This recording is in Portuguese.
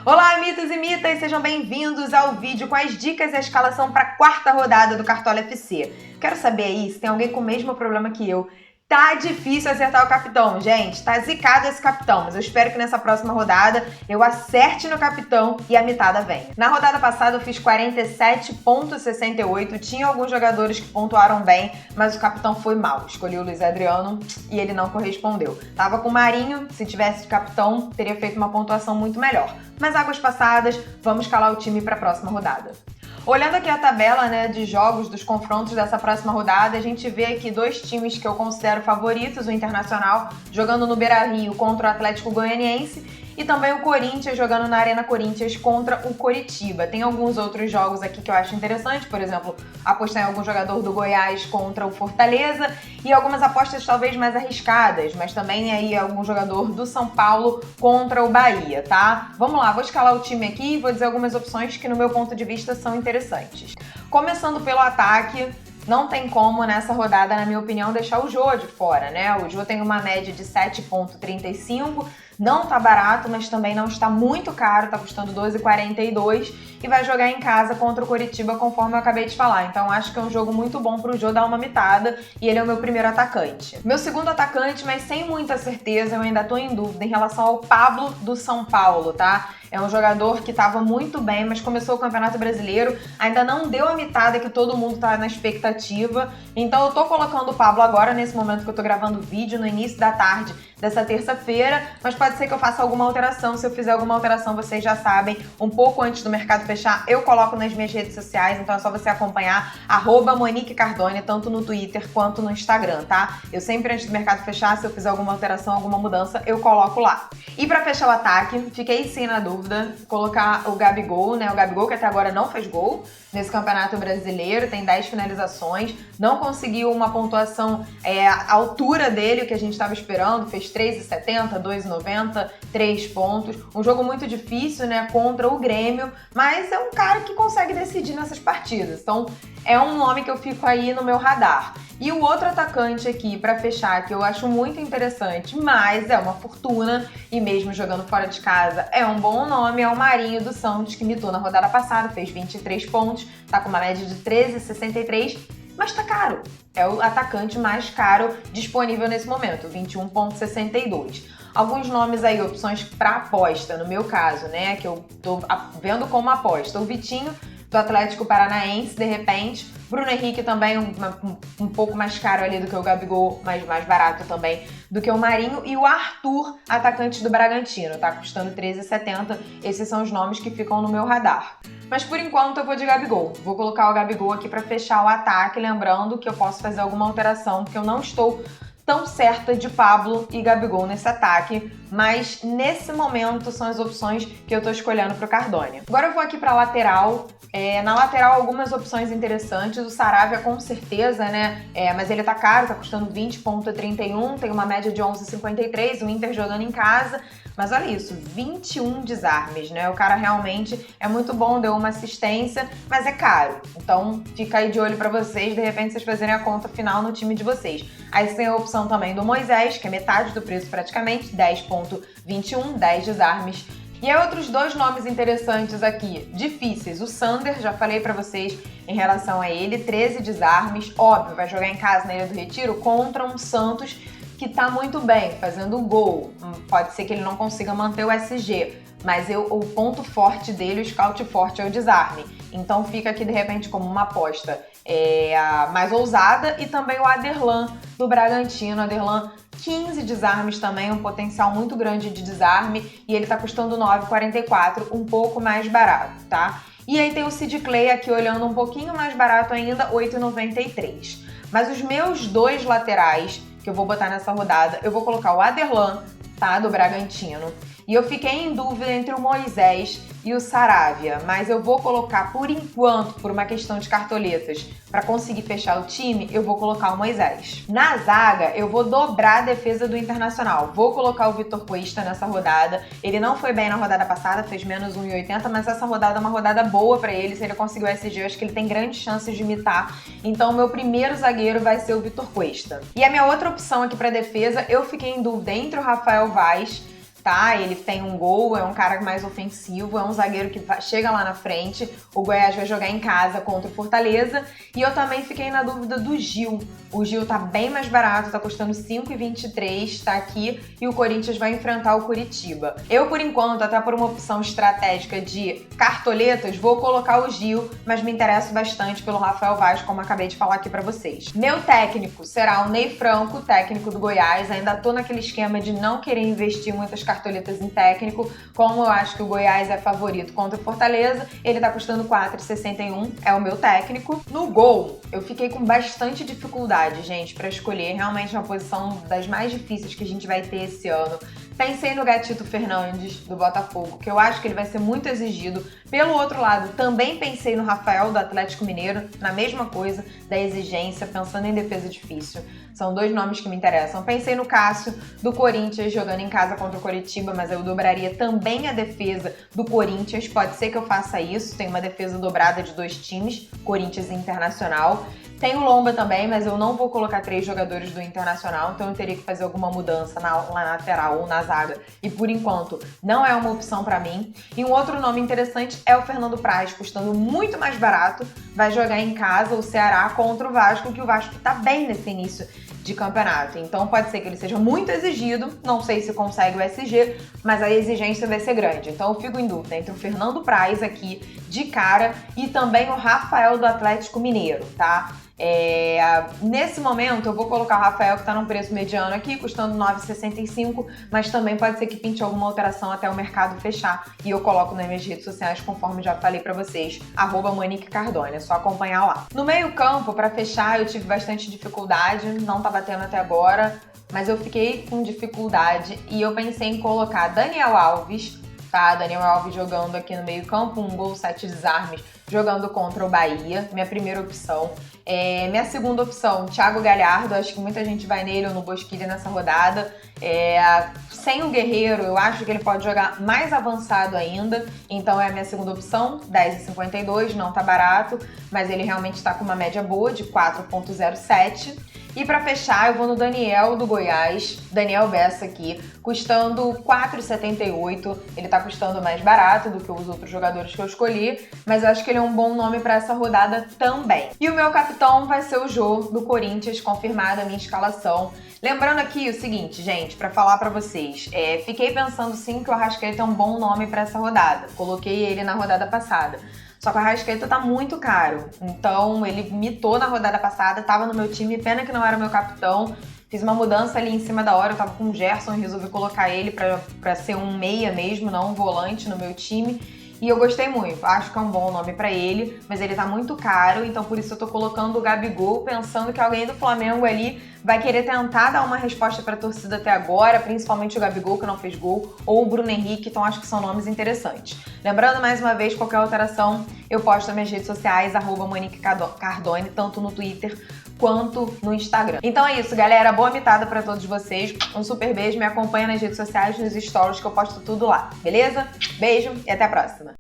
Olá, mitos e mitas, sejam bem-vindos ao vídeo com as dicas e a escalação para a quarta rodada do Cartola FC. Quero saber aí se tem alguém com o mesmo problema que eu. Tá difícil acertar o capitão, gente. Tá zicado esse capitão, mas eu espero que nessa próxima rodada eu acerte no capitão e a mitada venha. Na rodada passada eu fiz 47,68. Tinha alguns jogadores que pontuaram bem, mas o capitão foi mal. Escolhi o Luiz Adriano e ele não correspondeu. Tava com o Marinho, se tivesse de capitão, teria feito uma pontuação muito melhor. Mas águas passadas, vamos escalar o time para a próxima rodada. Olhando aqui a tabela, de jogos, dos confrontos dessa próxima rodada, a gente vê aqui dois times que eu considero favoritos, o Internacional jogando no Beira-Rio contra o Atlético Goianiense e também o Corinthians jogando na Arena Corinthians contra o Coritiba. Tem alguns outros jogos aqui que eu acho interessante, por exemplo, apostar em algum jogador do Goiás contra o Fortaleza e algumas apostas talvez mais arriscadas, mas também aí algum jogador do São Paulo contra o Bahia, tá? Vamos lá, vou escalar o time aqui e vou dizer algumas opções que no meu ponto de vista são interessantes. Começando pelo ataque, não tem como nessa rodada, na minha opinião, deixar o Jô de fora, né? O Jô tem uma média de 7,35, não tá barato, mas também não está muito caro, tá custando 12,42 e vai jogar em casa contra o Coritiba, conforme eu acabei de falar. Então acho que é um jogo muito bom pro Jô dar uma mitada e ele é o meu primeiro atacante. Meu segundo atacante, mas sem muita certeza, eu ainda tô em dúvida em relação ao Pablo do São Paulo, tá? É um jogador que estava muito bem, mas começou o Campeonato Brasileiro, ainda não deu a mitada que todo mundo tá na expectativa. Então eu tô colocando o Pablo agora, nesse momento que eu tô gravando o vídeo, no início da tarde dessa terça-feira, mas pode ser que eu faça alguma alteração. Se eu fizer alguma alteração, vocês já sabem, um pouco antes do mercado fechar, eu coloco nas minhas redes sociais, então é só você acompanhar @Monique Cardone, tanto no Twitter quanto no Instagram, tá? Eu sempre, antes do mercado fechar, se eu fizer alguma alteração, alguma mudança, eu coloco lá. E pra fechar o ataque, fiquei sim na dúvida, colocar o Gabigol, O Gabigol que até agora não fez gol nesse Campeonato Brasileiro, tem 10 finalizações, não conseguiu uma pontuação à altura dele, o que a gente estava esperando, fez 3,70, 2,90, 3 pontos. Um jogo muito difícil, contra o Grêmio, mas é um cara que consegue decidir nessas partidas. Então, é um nome que eu fico aí no meu radar. E o outro atacante aqui, pra fechar, que eu acho muito interessante, mas é uma fortuna, e mesmo jogando fora de casa, é um bom nome, é o Marinho do Santos, que mitou na rodada passada, fez 23 pontos, tá com uma média de 13,63, mas tá caro. É o atacante mais caro disponível nesse momento, 21,62. Alguns nomes aí, opções para aposta, no meu caso, que eu tô vendo como aposta. O Vitinho, do Atlético Paranaense, de repente. Bruno Henrique também um pouco mais caro ali do que o Gabigol, mas mais barato também do que o Marinho. E o Arthur, atacante do Bragantino, tá custando 13,70. Esses são os nomes que ficam no meu radar. Mas por enquanto eu vou de Gabigol. Vou colocar o Gabigol aqui para fechar o ataque, lembrando que eu posso fazer alguma alteração, porque eu não estou tão certa de Pablo e Gabigol nesse ataque, mas nesse momento são as opções que eu tô escolhendo pro Cardone. Agora eu vou aqui pra lateral. Na lateral algumas opções interessantes, o Saravia com certeza, mas ele tá caro, tá custando 20,31, tem uma média de 11,53, o Inter jogando em casa. Mas olha isso, 21 desarmes, O cara realmente é muito bom, deu uma assistência, mas é caro. Então fica aí de olho pra vocês, de repente vocês fazerem a conta final no time de vocês. Aí tem a opção também do Moisés, que é metade do preço praticamente, 10,21, 10 desarmes. E aí outros dois nomes interessantes aqui, difíceis. O Sander, já falei pra vocês em relação a ele, 13 desarmes, óbvio, vai jogar em casa na Ilha do Retiro contra um Santos que tá muito bem, fazendo gol. Pode ser que ele não consiga manter o SG, mas o ponto forte dele, o scout forte, é o desarme. Então fica aqui de repente como uma aposta mais ousada. E também o Aderlan do Bragantino, Aderlan 15 desarmes também, um potencial muito grande de desarme, e ele tá custando 9,44, um pouco mais barato, tá? E aí tem o Sid Clay aqui olhando um pouquinho mais barato ainda, 8,93. Mas os meus dois laterais que eu vou botar nessa rodada, eu vou colocar o Aderlan, tá, do Bragantino. E eu fiquei em dúvida entre o Moisés e o Saravia, mas eu vou colocar, por enquanto, por uma questão de cartoletas, para conseguir fechar o time, eu vou colocar o Moisés. Na zaga, eu vou dobrar a defesa do Internacional. Vou colocar o Vitor Cuesta nessa rodada. Ele não foi bem na rodada passada, fez menos 1,80, mas essa rodada é uma rodada boa para ele. Se ele conseguir o SG, eu acho que ele tem grandes chances de imitar. Então, o meu primeiro zagueiro vai ser o Vitor Cuesta. E a minha outra opção aqui para defesa, eu fiquei em dúvida entre o Rafael Vaz, tá? Ele tem um gol, é um cara mais ofensivo, é um zagueiro que chega lá na frente. O Goiás vai jogar em casa contra o Fortaleza. E eu também fiquei na dúvida do Gil. O Gil tá bem mais barato, tá custando 5,23, tá aqui. E o Corinthians vai enfrentar o Curitiba. Eu, por enquanto, até por uma opção estratégica de cartoletas, vou colocar o Gil, mas me interesso bastante pelo Rafael Vaz, como acabei de falar aqui pra vocês. Meu técnico será o Ney Franco, técnico do Goiás. Ainda tô naquele esquema de não querer investir muitas cartoletas em técnico, como eu acho que o Goiás é favorito contra o Fortaleza, ele tá custando 4,61, é o meu técnico. No gol, eu fiquei com bastante dificuldade, gente, pra escolher. Realmente uma posição das mais difíceis que a gente vai ter esse ano. Pensei no Gatito Fernandes, do Botafogo, que eu acho que ele vai ser muito exigido. Pelo outro lado, também pensei no Rafael, do Atlético Mineiro, na mesma coisa, da exigência, pensando em defesa difícil. São dois nomes que me interessam. Pensei no Cássio, do Corinthians, jogando em casa contra o Coritiba, mas eu dobraria também a defesa do Corinthians. Pode ser que eu faça isso, tem uma defesa dobrada de 2 times, Corinthians e Internacional. Tem o Lomba também, mas eu não vou colocar 3 jogadores do Internacional, então eu teria que fazer alguma mudança na lateral ou na zaga. E por enquanto, não é uma opção pra mim. E um outro nome interessante é o Fernando Praz, custando muito mais barato. Vai jogar em casa o Ceará contra o Vasco, que o Vasco tá bem nesse início de campeonato. Então pode ser que ele seja muito exigido, não sei se consegue o SG, mas a exigência vai ser grande. Então eu fico em dúvida entre o Fernando Praz aqui de cara e também o Rafael do Atlético Mineiro, tá? Nesse momento eu vou colocar o Rafael, que tá num preço mediano aqui, custando 9,65, mas também pode ser que pinte alguma alteração até o mercado fechar e eu coloco nas minhas redes sociais, conforme já falei pra vocês, @MoniqueCardone, é só acompanhar lá. No meio campo, pra fechar, eu tive bastante dificuldade, não tá batendo até agora, mas eu fiquei com dificuldade e eu pensei em colocar Daniel Alves, tá? Daniel Alves jogando aqui no meio campo, 1 gol, 7 desarmes, jogando contra o Bahia, minha primeira opção. Minha segunda opção, Thiago Galhardo, acho que muita gente vai nele ou no Bosquilha nessa rodada. Sem o Guerreiro, eu acho que ele pode jogar mais avançado ainda, então é a minha segunda opção, 10,52, não tá barato, mas ele realmente tá com uma média boa de 4,07. E pra fechar, eu vou no Daniel do Goiás, Daniel Bessa aqui, custando 4,78. Ele tá custando mais barato do que os outros jogadores que eu escolhi, mas eu acho que ele é um bom nome pra essa rodada também. E o meu capitão vai ser o Jô, do Corinthians, confirmada a minha escalação. Lembrando aqui o seguinte, gente, pra falar pra vocês, fiquei pensando sim que o Arrascaeta é um bom nome pra essa rodada. Coloquei ele na rodada passada. Só que o Arrascaeta tá muito caro, então ele mitou na rodada passada, tava no meu time, pena que não era o meu capitão. Fiz uma mudança ali em cima da hora, eu tava com o Gerson e resolvi colocar ele pra ser um meia mesmo, não um volante no meu time. E eu gostei muito, acho que é um bom nome pra ele, mas ele tá muito caro, então por isso eu tô colocando o Gabigol, pensando que alguém do Flamengo ali vai querer tentar dar uma resposta pra torcida até agora, principalmente o Gabigol, que não fez gol, ou o Bruno Henrique, então acho que são nomes interessantes. Lembrando, mais uma vez, qualquer alteração eu posto nas minhas redes sociais, @MoniqueCardone, tanto no Twitter quanto no Instagram. Então é isso, galera. Boa mitada pra todos vocês. Um super beijo. Me acompanha nas redes sociais, nos stories, que eu posto tudo lá. Beleza? Beijo e até a próxima.